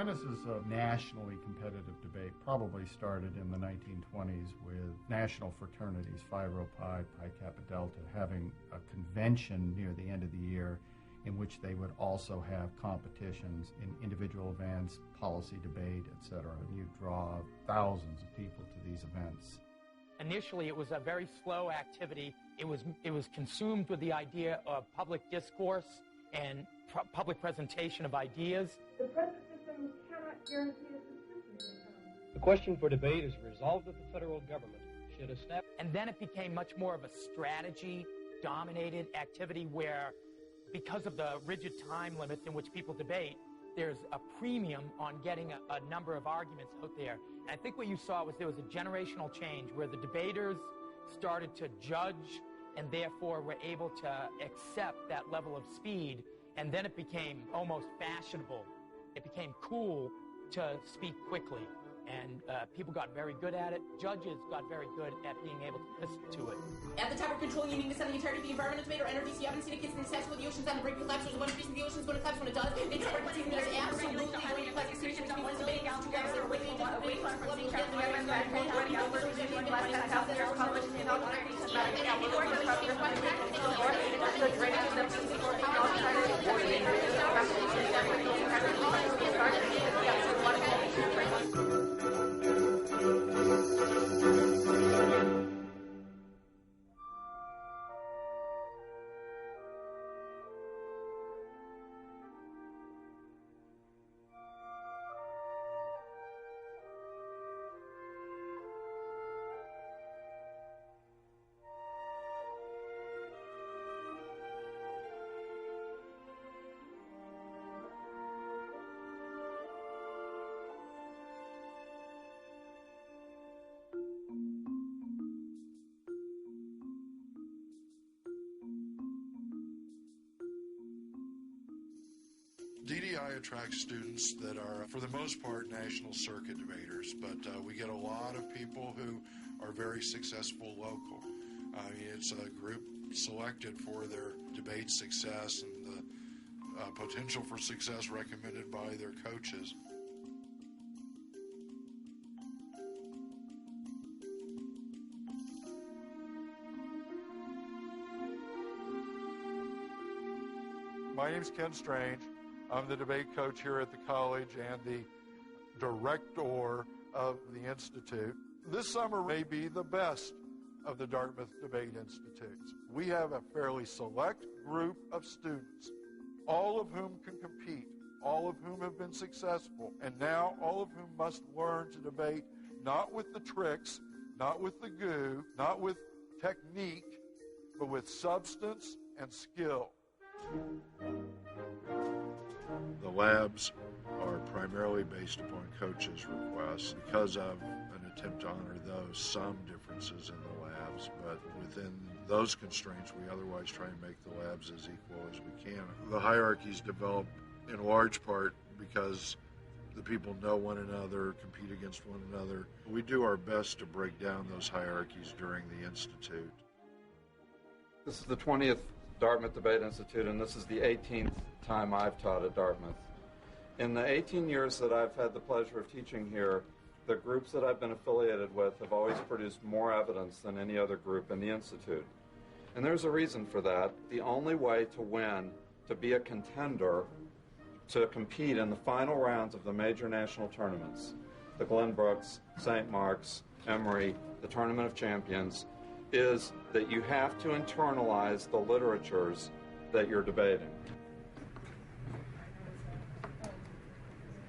genesis of nationally competitive debate probably started in the 1920s with national fraternities, Phi Rho Pi, Pi Kappa Delta, having a convention near the end of the year in which they would also have competitions in individual events, policy debate, etc. And you draw thousands of people to these events. Initially, it was a very slow activity. It was consumed with the idea of public discourse and public presentation of ideas. The present system cannot guarantee a consistent income. The question for debate is resolved that the federal government should establish. And then it became much more of a strategy-dominated activity where, because of the rigid time limits in which people debate, there's a premium on getting a number of arguments out there. And I think what you saw was there was a generational change where the debaters started to judge and therefore were able to accept that level of speed. And then it became almost fashionable. It became cool to speak quickly. And people got very good at it. Judges got very good at being able to listen to it. At the time of controlling, you mean to send the entirety of the environment debate or energy, so you haven't seen it kids in the stats with the oceans on the brink of collapse. There's one increase in the ocean's going to collapse when it does. They separate between there's absolutely going to collapse. Between one debate and two guys that are waiting to debate. DDI attracts students that are, for the most part, national circuit debaters, but we get a lot of people who are very successful local. I mean, it's a group selected for their debate success and the potential for success recommended by their coaches. My name's Ken Strange. I'm the debate coach here at the college and the director of the Institute. This summer may be the best of the Dartmouth Debate Institutes. We have a fairly select group of students, all of whom can compete, all of whom have been successful, and now all of whom must learn to debate not with the tricks, not with the goo, not with technique, but with substance and skill. The labs are primarily based upon coaches' requests because of an attempt to honor those, some differences in the labs, but within those constraints, we otherwise try and make the labs as equal as we can. The hierarchies develop in large part because the people know one another, compete against one another. We do our best to break down those hierarchies during the Institute. This is the 20th Dartmouth Debate Institute, and this is the 18th time I've taught at Dartmouth. In the 18 years that I've had the pleasure of teaching here, the groups that I've been affiliated with have always produced more evidence than any other group in the Institute. And there's a reason for that. The only way to win, to be a contender, to compete in the final rounds of the major national tournaments, the Glenbrooks, St. Mark's, Emory, the Tournament of Champions, is that you have to internalize the literatures that you're debating.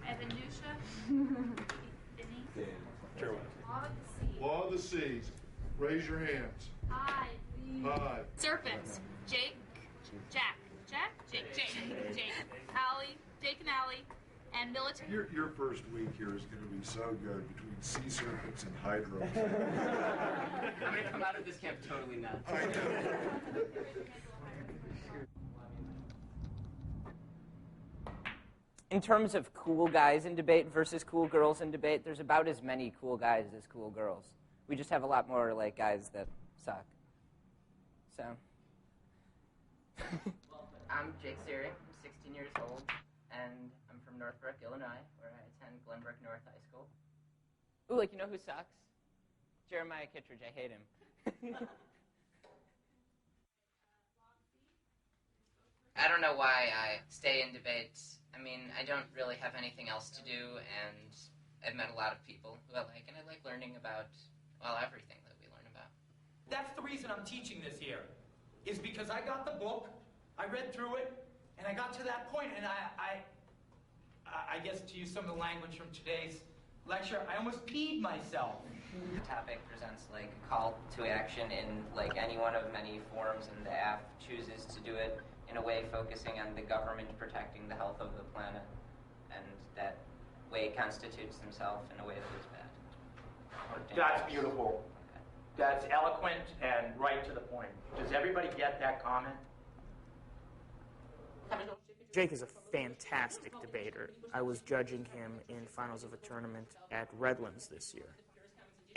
I have Anusha, Denise, Law of the Seas. Raise your hands. Hi. Hi. Serpents, Jake, Jack, Jake, Allie, Jake and Allie, and military. Your first week here is going to be so good between sea serpents and hydro. I'm going to come out of this camp totally nuts. I know. In terms of cool guys in debate versus cool girls in debate, there's about as many cool guys as cool girls. We just have a lot more like guys that suck. So. I'm Jake Ziering. I'm 16 years old. and I'm from Northbrook, Illinois, where I attend Glenbrook North High School. Ooh, like, you know who sucks? Jeremiah Kittredge. I hate him. I don't know why I stay in debates. I mean, I don't really have anything else to do, and I've met a lot of people who I like, and I like learning about, well, everything that we learn about. That's the reason I'm teaching this year, is because I got the book, I read through it, and I got to that point, and I guess to use some of the language from today's lecture, I almost peed myself. The topic presents like a call to action in like any one of many forms, and the app chooses to do it in a way focusing on the government protecting the health of the planet, and that way constitutes himself in a way that is bad. That's beautiful. That's eloquent and right to the point. Does everybody get that comment? Jake is a fantastic debater. I was judging him in finals of a tournament at Redlands this year.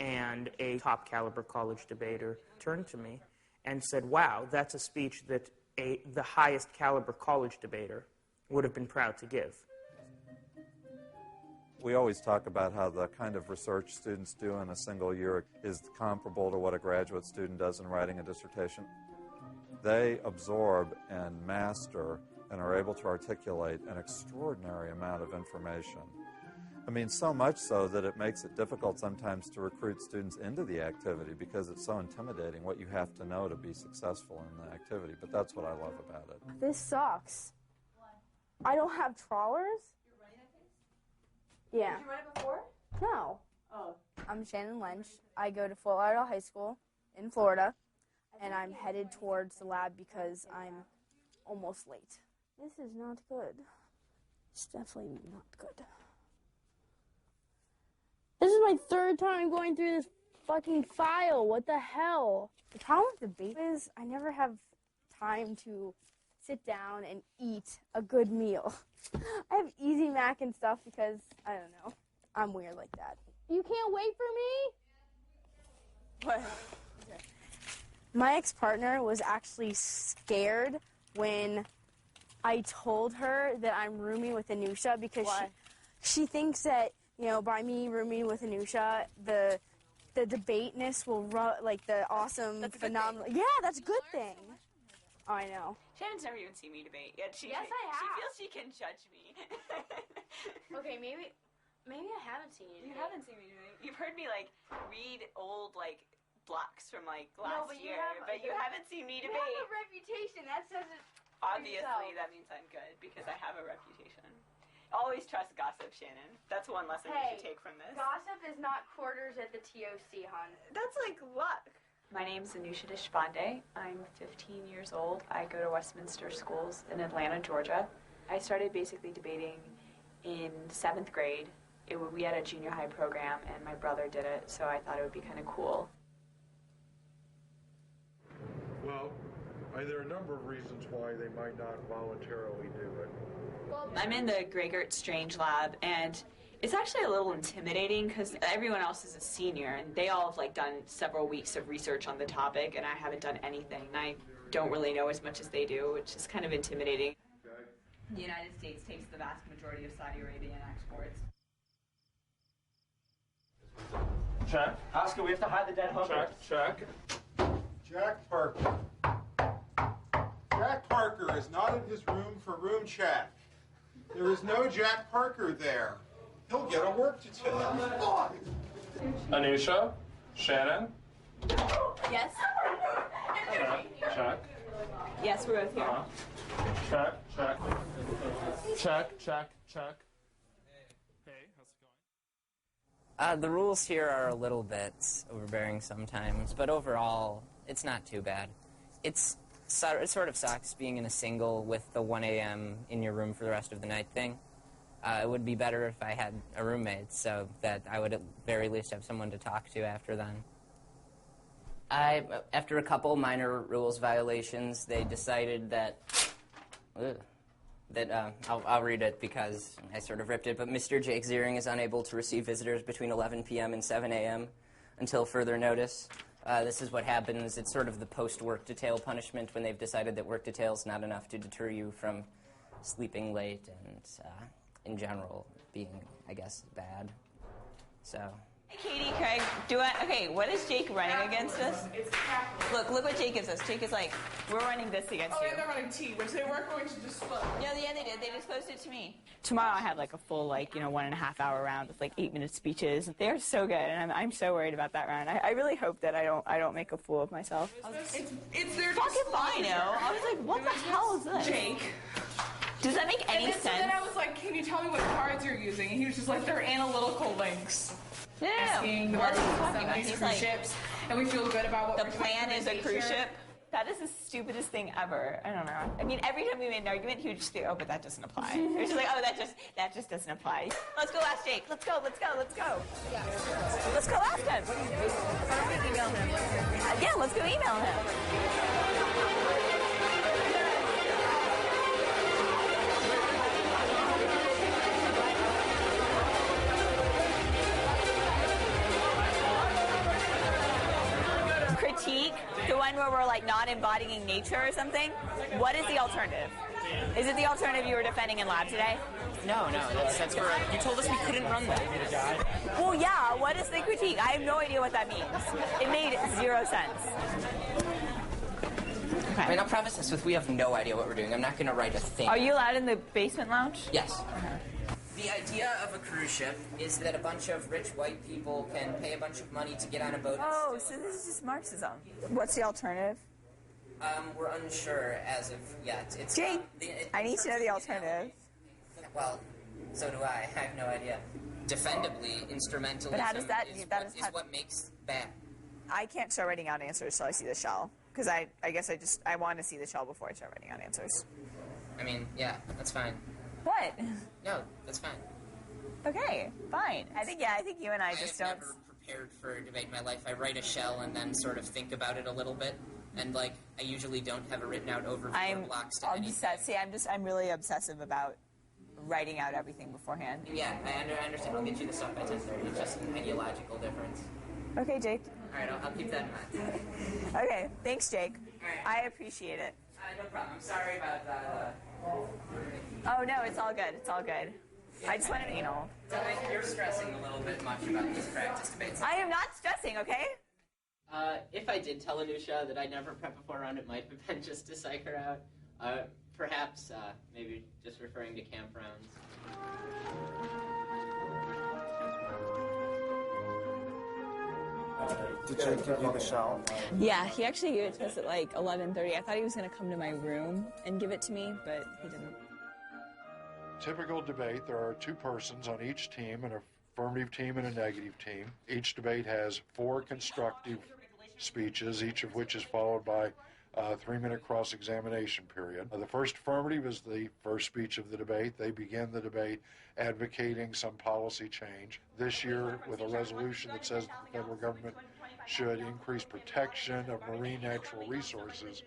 And a top caliber college debater turned to me and said, wow, that's a speech that the highest caliber college debater would have been proud to give. We always talk about how the kind of research students do in a single year is comparable to what a graduate student does in writing a dissertation. They absorb and master and are able to articulate an extraordinary amount of information. I mean, so much so that it makes it difficult sometimes to recruit students into the activity because it's so intimidating what you have to know to be successful in the activity. But that's what I love about it. This sucks. I don't have trawlers. You're running that case? Yeah. Did you run it before? No. Oh. I'm Shannon Lynch. I go to Fort Lauderdale High School in Florida, and I'm headed towards the lab because I'm almost late. This is not good. It's definitely not good. This is my third time going through this fucking file. What the hell? The problem with debate is I never have time to sit down and eat a good meal. I have Easy Mac and stuff because, I don't know, I'm weird like that. You can't wait for me? What? Okay. My ex-partner was actually scared when I told her that I'm rooming with Anusha because she thinks that, you know, by me rooming with Anusha, the debateness will run, like the awesome, phenomenal. Yeah, that's a good thing. Oh, I know. Shannon's never even seen me debate yet. Yes, I have. She feels she can judge me. Okay, maybe I haven't seen you. You haven't seen me debate. You've heard me like read old like blocks from like last year, but you haven't seen me debate. You have a reputation. That says it. Obviously, that means I'm good because I have a reputation. Always trust gossip, Shannon. That's one lesson you should take from this. Gossip is not quarters at the TOC, hon. That's like luck. My name's Anusha Deshpande. I'm 15 years old. I go to Westminster Schools in Atlanta, Georgia. I started basically debating in 7th grade. We had a junior high program, and my brother did it, so I thought it would be kind of cool. Well, there are a number of reasons why they might not voluntarily do it. I'm in the Gregert Strange lab, and it's actually a little intimidating because everyone else is a senior, and they all have like done several weeks of research on the topic, and I haven't done anything. And I don't really know as much as they do, which is kind of intimidating. The United States takes the vast majority of Saudi Arabian exports. Check. Oscar, we have to hide the dead hooker. Check. Jack Parker. Jack Parker is not in his room for room check. There is no Jack Parker there. He'll get a work detail. Anusha? Shannon? Yes. Check. Yes, we're both here. Check. Check. Hey, how's it going? The rules here are a little bit overbearing sometimes, but overall, it's not too bad. It sort of sucks being in a single with the 1 a.m. in your room for the rest of the night thing. It would be better if I had a roommate so that I would at very least have someone to talk to after then. After a couple minor rules violations, they decided that... I'll read it because I sort of ripped it, but Mr. Jake Ziering is unable to receive visitors between 11 p.m. and 7 a.m. until further notice. This is what happens. It's sort of the post-work detail punishment when they've decided that work detail is not enough to deter you from sleeping late and in general being, I guess, bad. So. Hey, Katie, Craig, okay, what is Jake running against us? Look what Jake gives us. Jake is like, we're running this against you. Oh, and they're running T, which they weren't going to disclose. Yeah, they did. They disclosed it to me. Tomorrow I have like a full 1.5 hour round with 8-minute speeches. They're so good, and I'm so worried about that round. I really hope that I don't make a fool of myself. It's their fucking fine, I was like, what the hell is this? Jake. Does that make any sense? And then I was like, can you tell me what cards you're using? And he was just like, they're analytical links. Yeah. Asking the What is he markets talking of about? these He's cruise like, ships, and we feel good about what the we're doing. plan is a nature. cruise ship. That is the stupidest thing ever. I don't know. I mean, every time we made an argument, he would just say, oh, but that doesn't apply. It was just like, oh, that just doesn't apply. Let's go ask Jake. Let's go. Yeah. Let's go ask him. Email him. Yeah, let's go email him. Critique, the one where we're not embodying nature or something. What is the alternative? Is it the alternative you were defending in lab today? No, that's for, you told us we couldn't run that. Well, yeah, what is the critique? I have no idea what that means. It made 0 sense. Okay. I mean, I'll preface this with we have no idea what we're doing. I'm not going to write a thing. Are you allowed in the basement lounge? Yes. The idea of a cruise ship is that a bunch of rich white people can pay a bunch of money to get on a boat. Oh, so this is just Marxism. What's the alternative? We're unsure as of yet. It's Jake, I need to know the alternative. Well, so do I. I have no idea. Defendably, instrumentalism But how does that, is is what makes bad. I can't start writing out answers till I see the shell. Because I guess I want to see the shell before I start writing out answers. I mean, yeah, that's fine. What? No, that's fine. Okay, fine. I think you and I just don't. I've never prepared for a debate in my life. I write a shell and then sort of think about it a little bit. And, I usually don't have a written out overview or blocks to anything. See, I'm really obsessive about writing out everything beforehand. Yeah, I understand. I'll get you the stuff by 10:30. It's just an ideological difference. Okay, Jake. All right, I'll keep that in mind. Okay, thanks, Jake. All right. I appreciate it. No problem. I'm sorry about that. Oh, no, it's all good. It's all good. I just want to, You're stressing a little bit much about these practice debates. I am not stressing, okay? If I did tell Anusha that I never prepped before round, it might have been just to psych her out. Perhaps, maybe just referring to camp rounds. Did Jake give you the shell? Yeah, he actually gave it to us at 11:30. I thought he was going to come to my room and give it to me, but he didn't. Typical debate, there are 2 persons on each team, an affirmative team and a negative team. Each debate has 4 constructive speeches, each of which is followed by a 3-minute cross-examination period. The first affirmative is the first speech of the debate. They begin the debate advocating some policy change. This year, with a resolution that says that the federal government should increase protection of marine natural resources,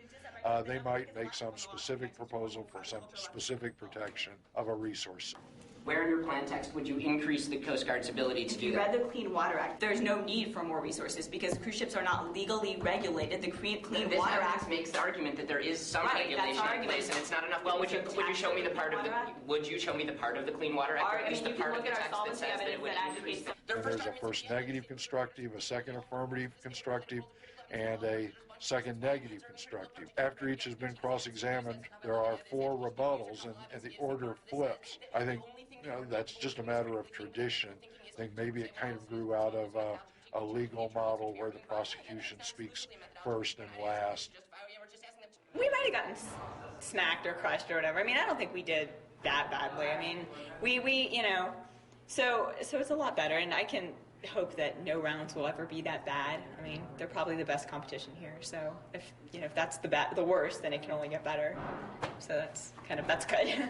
they might make some specific proposal for some specific protection of a resource. Where in your plan text would you increase the Coast Guard's ability to do that? If you read the Clean Water Act, there's no need for more resources because cruise ships are not legally regulated. The Clean Water Act makes the argument that there is some regulation in place and it's not enough. Well, would you show me the part of the Clean Water Act, or at least the part of the text that says that it would increase? And there's a first negative constructive, a second affirmative constructive, and a second negative constructive. After each has been cross-examined, there are 4 rebuttals, and the order flips. I think that's just a matter of tradition. I think maybe it kind of grew out of a legal model where the prosecution speaks first and last. We might have gotten smacked or crushed or whatever. I mean, I don't think we did that badly. I mean, we so it's a lot better, and I can hope that no rounds will ever be that bad. I mean, they're probably the best competition here. So if that's the worst, then it can only get better. So that's good.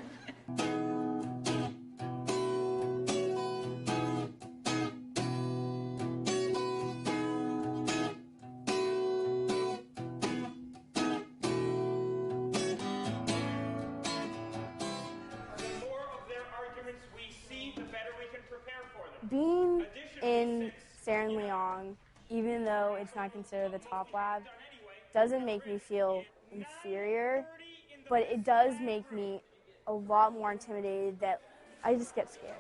Being in San Leon, even though it's not considered the top lab, doesn't make me feel inferior, but it does make me a lot more intimidated that I just get scared.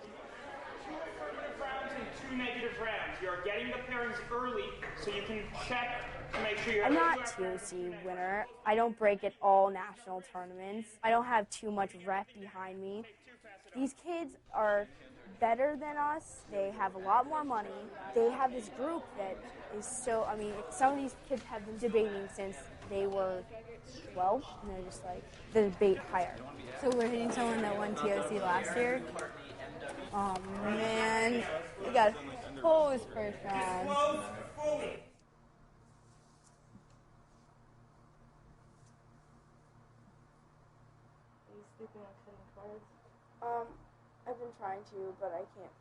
2 affirmative rounds and 2 negative rounds. You're getting the pairings early so you can check to make sure you're... I'm not TOC winner. I don't break at all national tournaments. I don't have too much rep behind me. These kids are better than us. They have a lot more money. They have this group that is so, I mean, some of these kids have been debating since they were 12, and they're just like, the debate higher. So we're hitting someone that won TOC last year? Oh man, we got hosed first round. I've been trying to, but I can't.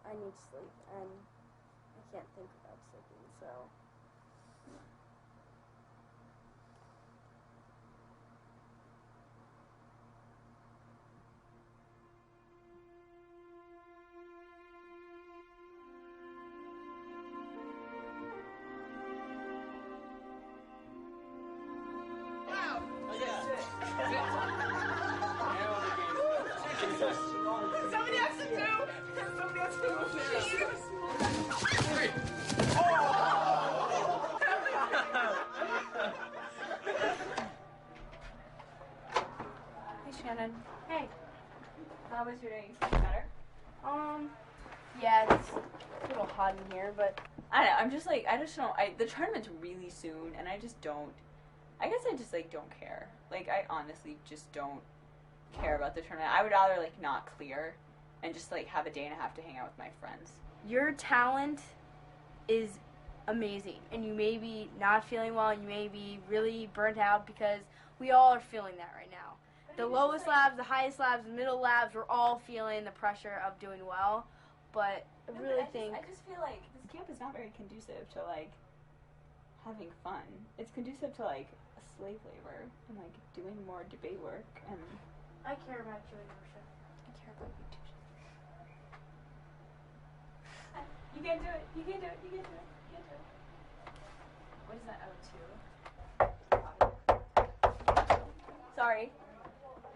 I need sleep, and I can't think about sleeping, so. Somebody has to do. Somebody has to do. Hey, Shannon. Hey. How was your day? You feeling better? Yeah, it's a little hot in here, but I don't know. I'm just like, I just don't. The tournament's really soon, and I just don't. I guess I just like don't care. Like, I honestly just don't care about the tournament. I would rather like not clear and just like have a day and a half to hang out with my friends. your talent is amazing, and you may be not feeling well, and you may be really burnt out, because we all are feeling that right now. The lowest labs, the highest labs, the middle labs, we're all feeling the pressure of doing well, but I really think... I just feel like this camp is not very conducive to, like, having fun. It's conducive to, like, a slave labor and, like, doing more debate work, and... I care about you, Anusha. I care about you, too. You can't do it. You can't do it. You can't do it. You can't do it. What is that O2? Sorry.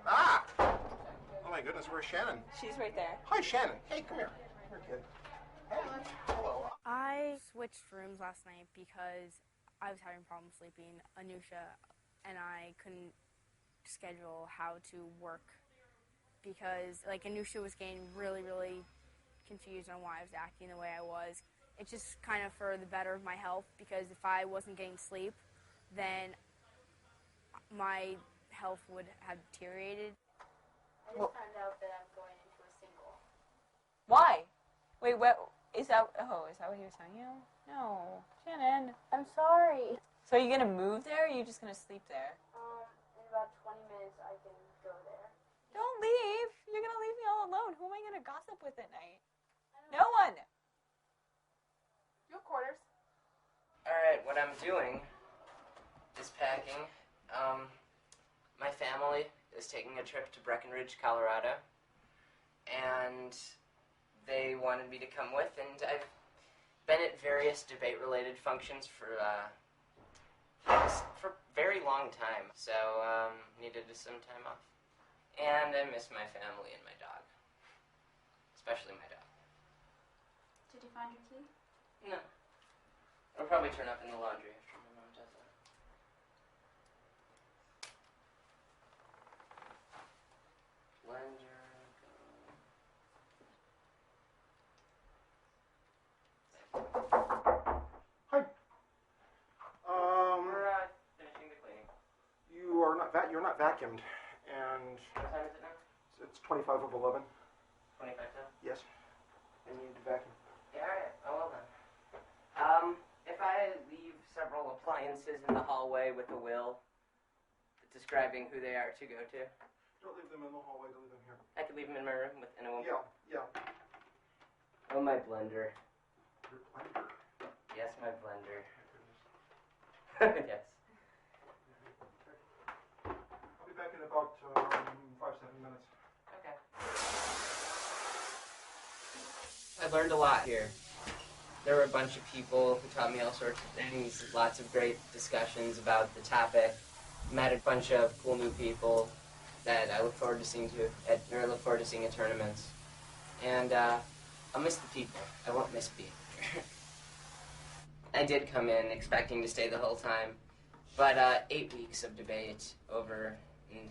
Ah! Oh my goodness, where's Shannon? She's right there. Hi, Shannon. Hey, come here. Here, kid. Hey, hello. I switched rooms last night because I was having problems sleeping. Anusha and I couldn't schedule how to work because, like, Anusha was getting really, really confused on why I was acting the way I was. It's just kind of for the better of my health, because if I wasn't getting sleep, then my health would have deteriorated. I just found out that I'm going into a single. Why? Wait, what? Is that what he was telling you? No. Shannon. I'm sorry. So are you going to move there, or are you just going to sleep there? In about 20 minutes, I can go there. Don't leave. You're going to leave me all alone. Who am I going to gossip with at night? No one. Your quarters. Alright, what I'm doing is packing. My family is taking a trip to Breckenridge, Colorado, and they wanted me to come with, and I've been at various debate-related functions for a very long time, so needed some time off. And I miss my family and my dog, especially my dog. Did you find your key? No. It'll probably turn up in the laundry after my mom does that. Blender, Hi. We're finishing the cleaning. You're not vacuumed, and What time is it now? it's 25 of 11. 25 now? Yes. I need to vacuum. Yeah, alright. Oh, well then. If I leave several appliances in the hallway with a will describing who they are to go to, Don't leave them in the hallway. Don't leave them here. I could leave them in my room in a moment. Yeah. Oh, my blender. Your blender. Yes, my blender. Yes. I'll be back in about 5-7 minutes. Okay. I learned a lot here. There were a bunch of people who taught me all sorts of things, lots of great discussions about the topic, met a bunch of cool new people. that I look forward to seeing at tournaments. And I'll miss the people. I won't miss being here. I did come in expecting to stay the whole time, but 8 weeks of debate over an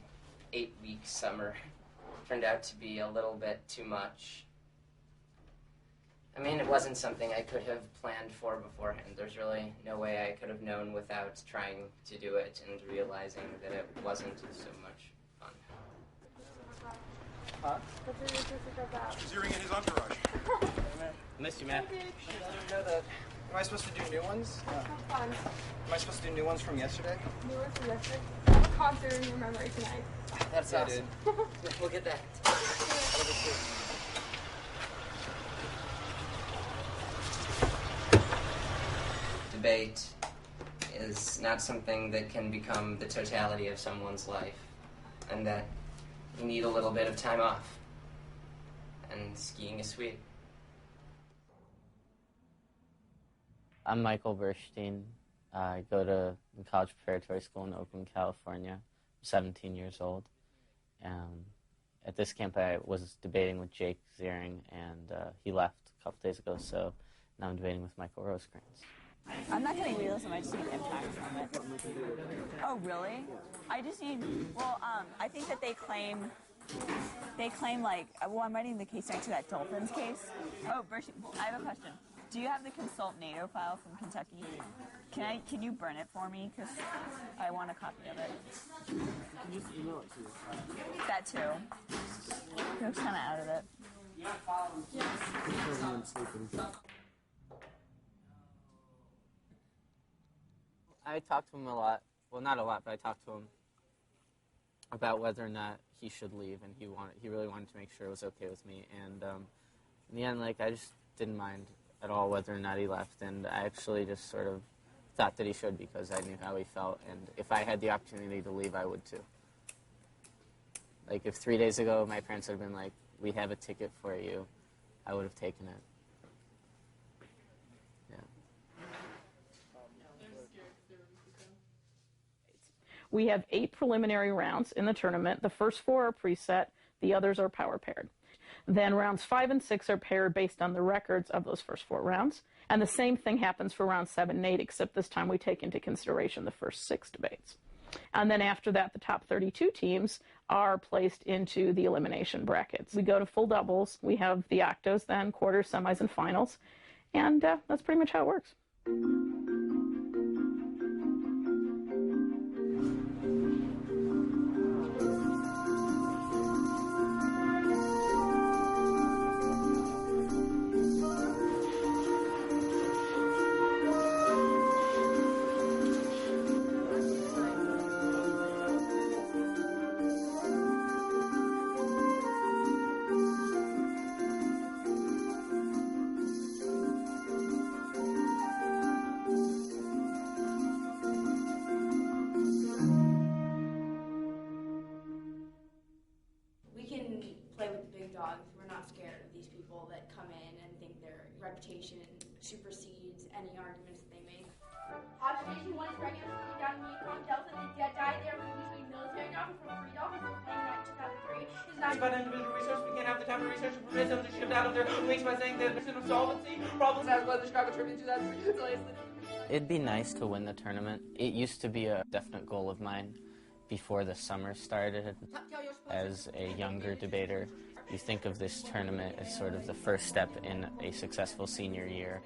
8-week summer turned out to be a little bit too much. I mean, it wasn't something I could have planned for beforehand. There's really no way I could have known without trying to do it and realizing that it wasn't so much fun. Huh? What did your sister about? Ziering in his entourage. Missed you, man. Am I supposed to do new ones? Have fun. Am I supposed to do new ones from yesterday? New ones from yesterday? I have a concert in your memory tonight. That's awesome. We'll get that. Debate is not something that can become the totality of someone's life, and that you need a little bit of time off. And skiing is sweet. I'm Michael Burshteyn. I go to college preparatory school in Oakland, California. I'm 17 years old. At this camp, I was debating with Jake Ziering, and he left a couple days ago, so now I'm debating with Michael Rosecrans. I'm not getting realism, I just need impact from it. Oh, really? I just need, well, I think that they claim like, well, I'm writing the case next to that Dolphins case. Oh, Burshteyn, I have a question. Do you have the consult NATO file from Kentucky? Can you burn it for me? Because I want a copy of it. You can just email it to me. That too. He looks kind of out of it. I talked to him a lot. Well, not a lot, but I talked to him about whether or not he should leave, and he really wanted to make sure it was okay with me. And in the end, like, I just didn't mind at all whether or not he left, and I actually just sort of thought that he should because I knew how he felt, and if I had the opportunity to leave, I would too. Like, if 3 days ago my parents had been like, we have a ticket for you, I would have taken it. We have 8 preliminary rounds in the tournament. The first 4 are preset, the others are power paired. Then rounds 5 and 6 are paired based on the records of those first 4 rounds. And the same thing happens for rounds 7 and 8, except this time we take into consideration the first 6 debates. And then after that, the top 32 teams are placed into the elimination brackets. We go to full doubles. We have the octos, then quarters, semis, and finals. And that's pretty much how it works. Reputation supersedes any arguments that they make. Observation 1 is regular speed down the Yukon Delta. The dead died there from using military doctrine from Freedom from playing 2003. Is not about individual research. We can't have the time for research and permit them to shift out of their wings by saying that there's no solvency. Problems as well as the Chicago Tribune 2003. It'd be nice to win the tournament. It used to be a definite goal of mine before the summer started. As a younger debater, you think of this tournament as sort of the first step in a successful senior year.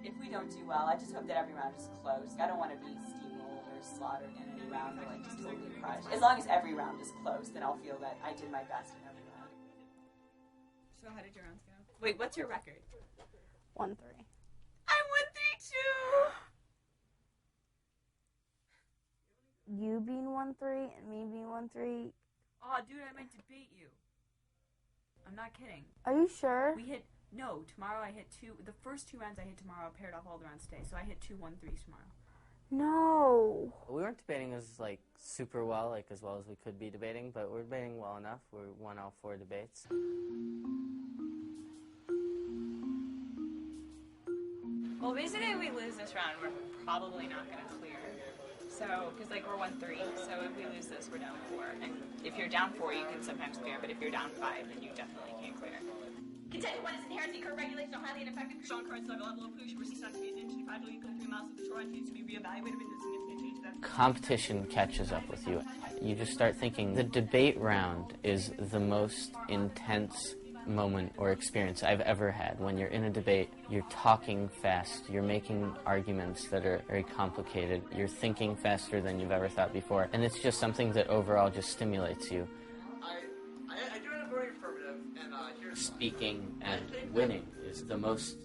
If we don't do well, I just hope that every round is close. I don't want to be steamrolled or slaughtered in any round or like just totally crushed. As long as every round is close, then I'll feel that I did my best in every round. So how did your rounds go? Wait, what's your record? 1-3. I'm 1-3 too. You being 1-3 and me being 1-3. Oh, dude, I might debate you. I'm not kidding. Are you sure? Tomorrow I hit 2. The first 2 rounds I hit tomorrow, I paired off all the rounds today, so I hit 2 1-3s tomorrow. No. We weren't debating as super well, as well as we could be debating, but we're debating well enough. We won all 4 debates. Well, basically, if we lose this round, we're probably not going to clear. So, because we're 1-3, so if we lose this, we're down 4. And If you're down 4, you can sometimes clear, but if you're down 5, then you definitely can't clear. Contention 1 is inherently current regulations are highly ineffective. Strong currents level of pollution persist not to be an inch to 5 to 3 miles of the shoreline needs to be reevaluated with a significant change that. Competition catches up with you. You just start thinking the debate round is the most intense moment or experience I've ever had. When you're in a debate, you're talking fast, you're making arguments that are very complicated, you're thinking faster than you've ever thought before, and it's just something that overall just stimulates you. I do it very affirmative, and here's Speaking and winning is the most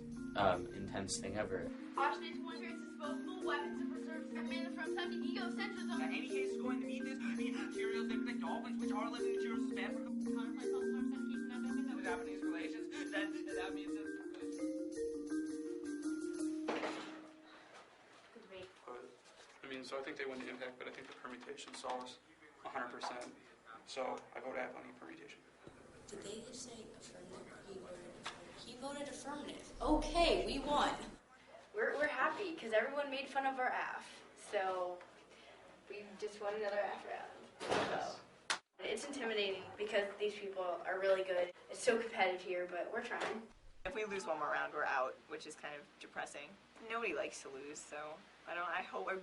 intense thing ever. Auschwitz wonders disposable weapons and preserves men from some egocentrism. any case is going to meet this. Materials they protect dolphins, which are living materials of man for Japanese relations. That means that. So I think they win the impact, but I think the permutation solves 100%. So I vote app on the permutation. Did they just say affirmative? He voted affirmative. Okay, we won. We're happy because everyone made fun of our AF. So we just won another AF round. So it's intimidating because these people are really good. It's so competitive here, but we're trying. If we lose one more round, we're out, which is kind of depressing. Nobody likes to lose, so I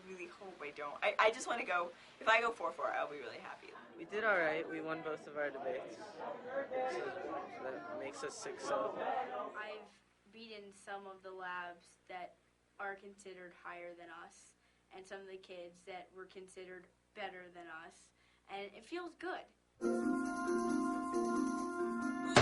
really hope I don't. I just want to go, if I go 4-4, I'll be really happy. We did all right. We won both of our debates. So that makes us 6-0. I've beaten some of the labs that are considered higher than us, and some of the kids that were considered better than us, and it feels good.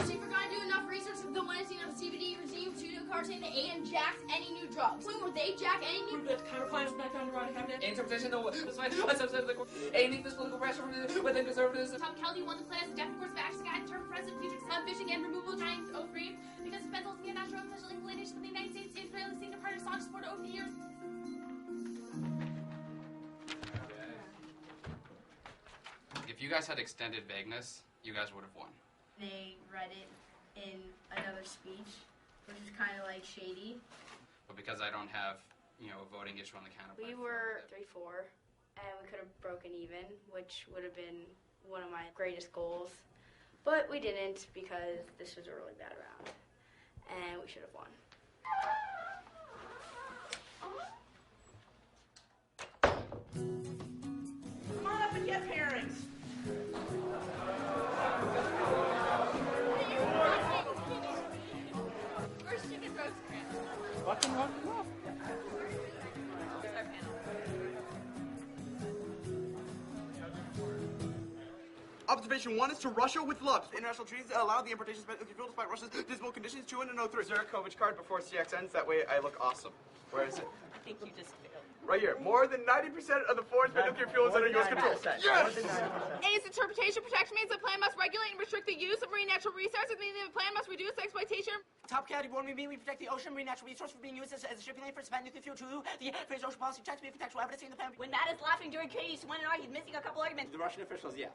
She forgot to do enough research with the one of CBD regime to cartain the A and jacks any new drugs. When were they jack any new drugs? Counterclaims background around cabinet. Interpretation of the subset of the court. Aiming this political pressure within conservatives. Tom Kelly won the class death course of action guide term present future sun fishing and removal giant O3 because the pencils be a natural special inclination from the United States Israeli seen the part of song support over the years. If you guys had extended vagueness, you guys would have won. They read it in another speech, which is kind of like shady. But because I don't have, a voting issue on the counterpart. We were 3-4, and we could have broken even, which would have been one of my greatest goals. But we didn't because this was a really bad round, and we should have won. Come on up and get parents. Where's chicken roast crab? Walk him up. Here's our panel. Observation 1 is to Russia with love. International treaties allow the importation of fuel despite Russia's dismal conditions. 203. Is there a COVID card before CX ends? That way I look awesome. Where is it? I think you just failed. Right here. More than 90% of the foreign nuclear fuel is under U.S. control. Yes! A's interpretation protection means the plan must regulate and restrict the use of marine natural resources, meaning the plan must reduce the exploitation. Top category 1, we protect the ocean marine natural resource from being used as a shipping lane for spent nuclear fuel. 2, the phrase ocean policy checks, we have contextual evidence in the plan. When Matt is laughing during Katie's 1 and R, he's missing a couple arguments. The Russian officials, yeah,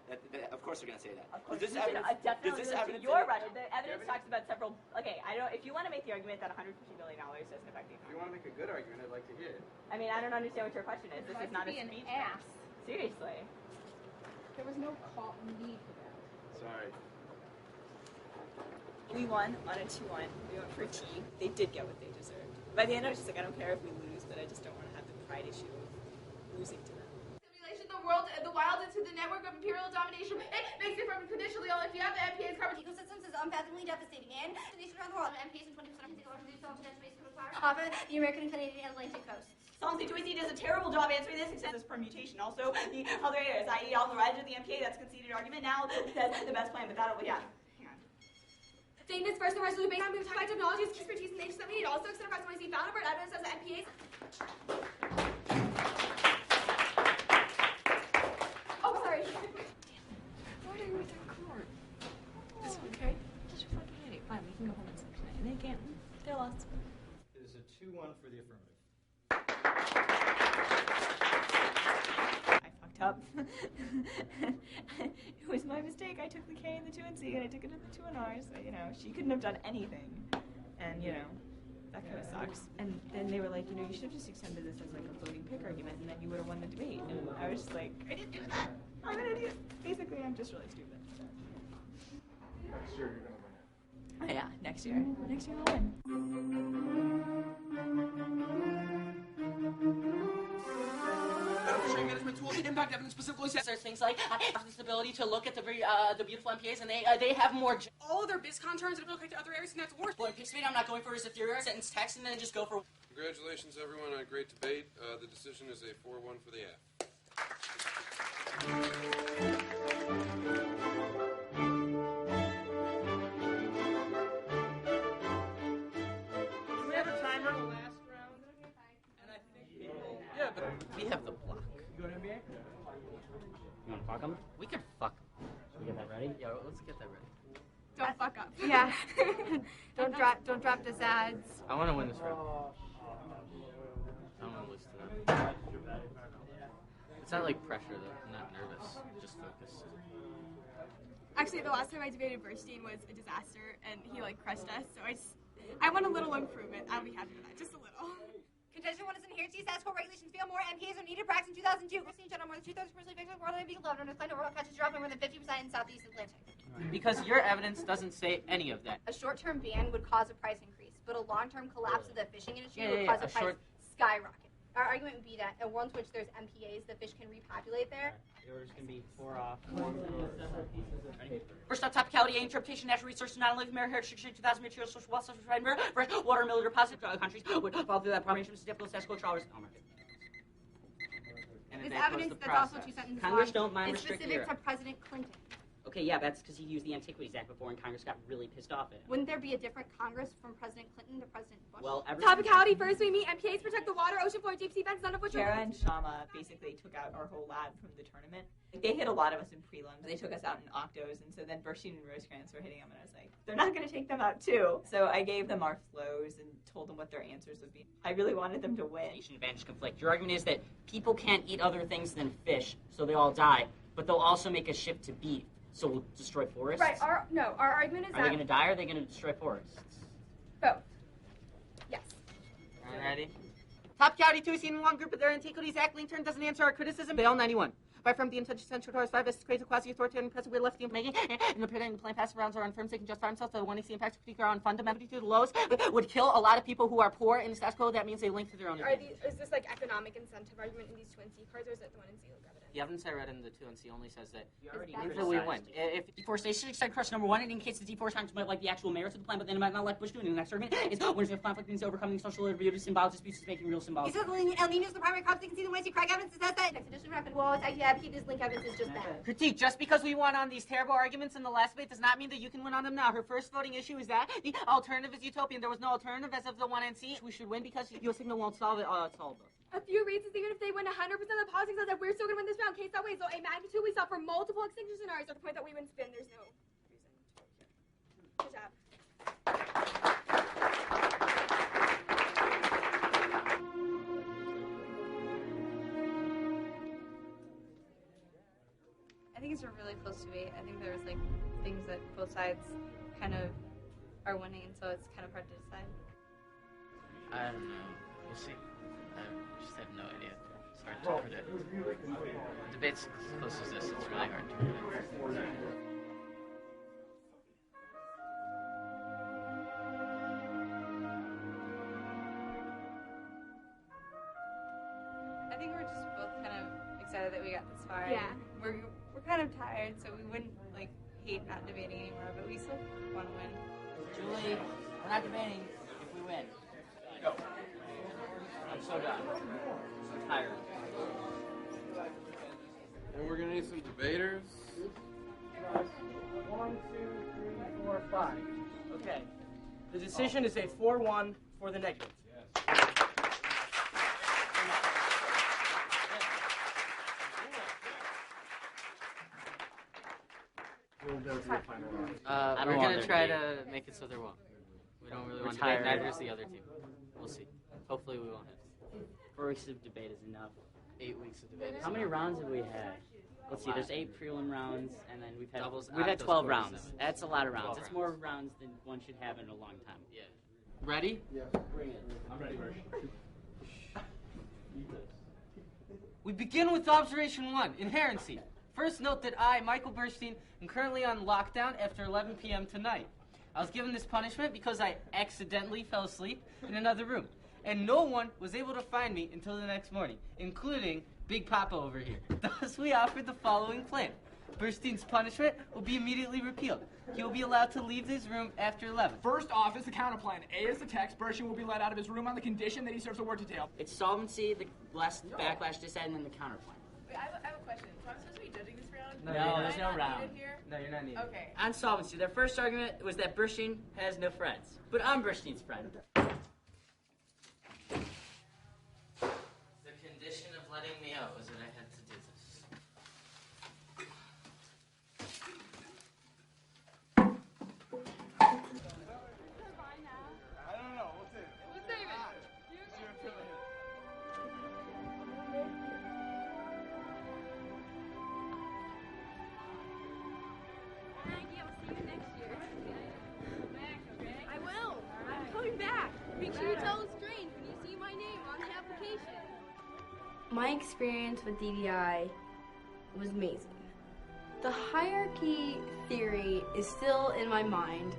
of course they're going to say that. Of course, Does this you should evidence, definitely does this listen evidence to your Russian. The evidence talks about several. Okay, I don't. If you want to make the argument that $150 million doesn't affect the economy. If you want to make a good argument, I'd like to hear it. I mean, I don't understand what your question is. This is not a an speech. ass. Seriously. There was no need for that. Sorry. We won on a 2-1. We went for tea. They did get what they deserved. By the end, I was just like, I don't care if we lose, but I just don't want to have the pride issue of losing to them. Simulation, the world, the wild into the network of imperial domination. It makes it from conditionally all if you have the MPA's carbon Ecosystems is unfathomably devastating, and the nation around the world, MPAs and 20% of the off of the American and Canadian Atlantic coast. Solvency Twisty does a terrible job answering this, except this permutation. Also, the other areas, i.e. all the riders of the MPA, that's conceded argument now, says the best plan, but that'll, yeah. Saying this first, the rest of the base on moved high technologies, expertise in H7 need also extend across my found over evidence of the MPAs. Oh, sorry. Why are you with our court? It's okay. Just your fucking idiot. Fine, we can go home and sleep tonight. And they can't. They're lost. It is a 2-1 for the affirmative. I fucked up. It was my mistake. I took the K and the 2 and C and I took it to the 2 and R. So, she couldn't have done anything. And, that kind of sucks. And then they were like, you should have just extended this as like a voting pick argument and then you would have won the debate. And I was just like, I didn't do that. I'm an idiot. Basically, I'm just really stupid. Next year you're going to win it. Oh, yeah, next year. Next year I'll win. Management tool, impact evidence specifically says there's things like this ability to look at the beautiful MPAs, and they have more. All of their BISCON terms that apply to other areas, and that's worse. Well, maybe I'm not going for is a theory or sentence text, and then just go for. Congratulations, everyone, on a great debate. The decision is a 4-1 for the F. Do we have a timer? The last round, and I think people. Yeah, but we have the block. You go to NBA? You want to fuck them? We can fuck them. Should we get that ready? Yeah, let's get that ready. Don't fuck up. Yeah. don't drop the ads. I want to win this round. I don't want to lose to them. It's not like pressure though. I'm not nervous. Just focus. Actually, the last time I debated Burshteyn was a disaster, and he crushed us. So I want a little improvement. I'll be happy with that, just a little. Contention 1 is inherent to status quo regulations fail more MPAs are needed practice in 2002. Burshteyn shut down more than 2/3 personally fixed more than being loved. Northland overall catches dropping more than 50% in Southeast Atlantic. Because your evidence doesn't say any of that. A short-term ban would cause a price increase, but a long-term collapse of the fishing industry would cause a price skyrocket. Our argument would be that in worlds in which there's MPAs, the fish can repopulate there. The orders can be 4 off. First off, topicality, interpretation, natural resources, not only American heritage, 2000 materials, social wealth, social right, water, mill deposit, countries would follow through that promotion, step status quo trawlers. Oh my God. This evidence that's also 2 sentences long. Congress don't mind It's specific to President Clinton. Okay, yeah, that's because he used the Antiquities Act before, and Congress got really pissed off at him. Wouldn't there be a different Congress from President Clinton to President Bush? Well, topicality, first we meet MPAs protect the water, ocean floor, deep sea vents, none of which Tara and Shama basically took out our whole lab from the tournament. They hit a lot of us in prelims. They took us out in octos, and so then Burshteyn and Rosecrans were hitting them, and I was like, they're not going to take them out too. So I gave them our flows and told them what their answers would be. I really wanted them to win. Advantage conflict. Your argument is that people can't eat other things than fish, so they all die, but they'll also make a shift to beef. So we'll destroy forests? Right, our argument is Are they going to die or are they going to destroy forests? Both. Yes. All right, ready? Top County 2 seen in one group of their Antiquities Act. Lincoln doesn't answer our criticism. Bail 91. By from the intention central towards 5 is creates a quasi-authoritarian present we're left the making and the pretending the plain passive rounds are on firms they can justify themselves. So the one they see impacts particular on fundamentally to the lows would kill a lot of people who are poor in the status quo. That means they link to their own. Is this economic incentive argument in these 2 NC cards, or is it the one in C evidence? The evidence I read in the 2 NC only says that we win. If deforestation excited crush number 1, it indicates the deforestation might like the actual merits of the plan, but then it might not like Bush doing it. The next argument is winners of conflict means overcoming social abuse, symbolic disputes, making real symbolic. He says El Nino is the primary crops. They can see the ways you crack evidence. It says that. Next edition rapid walls. I advocate this link evidence is just that. Critique. Just because we won on these terrible arguments in the last debate does not mean that you can win on them now. Her first voting issue is that the alternative is utopian. There was no alternative as of the 1 NC. We should win because your signal won't solve it. Oh, it's all both. A few reasons, even if they win 100% of the politics, that we're still going to win this round. Case that way, so a magnitude we saw for multiple extinction scenarios. At the point that we win spin, there's no reason. Good job. I think it's a really close debate. I think there's things that both sides kind of are winning, and so it's kind of hard to decide. I don't know. We'll see. I just have no idea. It's hard to predict. Debates as close as this, it's really hard to predict. I think we're just both kind of excited that we got this far. Yeah. We're kind of tired, so we wouldn't hate not debating anymore, but we still want to win. Julie, we're not debating if we win. Go. I'm so done. I'm tired. And we're going to need some debaters. 1, 2, 3, 4, 5. Okay. The decision is a 4-1 for the negative. We're going to try to make it so there won't. We don't really want to debate, neither is the other team. We'll see. Hopefully we won't have 4 weeks of debate is enough. 8 weeks of debate. How many rounds have we had? Let's see, there's 8 prelim rounds, and then we've had 12 rounds. That's a lot of rounds. That's more rounds than one should have in a long time. Yeah. Ready? Yeah. Bring it. I'm ready. We begin with observation 1, inherency. First, note that I, Michael Burshteyn, am currently on lockdown after 11 p.m. tonight. I was given this punishment because I accidentally fell asleep in another room, and no one was able to find me until the next morning, including Big Papa over here. Thus, we offered the following plan. Burshteyn's punishment will be immediately repealed. He will be allowed to leave his room after 11. First off is the counterplan. A is the text. Burshteyn will be let out of his room on the condition that he serves a word detail. It's solvency, the last backlash decide, and then the counterpoint. Wait, I have a question. So I'm supposed to be judging this round? No, there's no round. Here? No, you're not needed. Okay. On solvency, their first argument was that Burshteyn has no friends. But I'm Burshteyn's friend. The condition of letting me out was that I had to do this. I don't know. We'll save it. We'll save it. Maggie, I'll see you next year. Back, okay? I will. I'm coming back. Make sure you tell Strange when you see my name on the application. My experience with DDI was amazing. The hierarchy theory is still in my mind.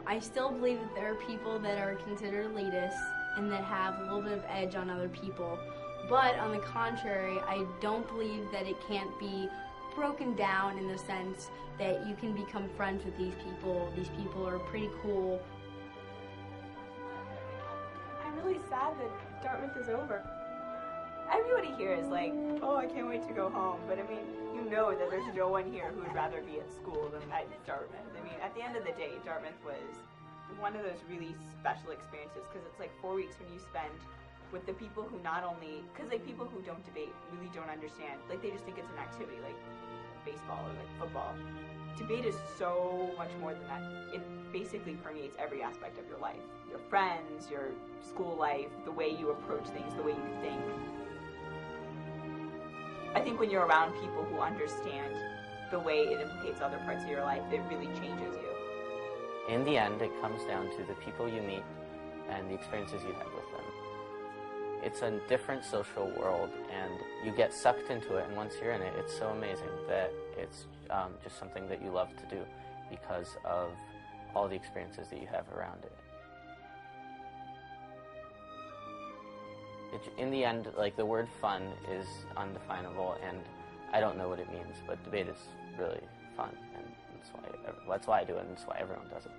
I still believe that there are people that are considered elitists and that have a little bit of edge on other people. But on the contrary, I don't believe that it can't be broken down in the sense that you can become friends with these people. These people are pretty cool. I'm really sad that Dartmouth is over. Everybody here is like, oh, I can't wait to go home. But I mean, you know that there's no one here who would rather be at school than at Dartmouth. I mean, at the end of the day, Dartmouth was one of those really special experiences because it's like 4 weeks when you spend with the people who not only, because like people who don't debate really don't understand, like they just think it's an activity like baseball or like football. Debate is so much more than that. It basically permeates every aspect of your life. Your friends, your school life, the way you approach things, the way you think. I think when you're around people who understand the way it implicates other parts of your life, it really changes you. In the end, it comes down to the people you meet and the experiences you have with them. It's a different social world, and you get sucked into it, and once you're in it, it's so amazing that it's just something that you love to do because of all the experiences that you have around it. In the end, like, the word fun is undefinable, and I don't know what it means, but debate is really fun, and that's why I do it, and that's why everyone does it.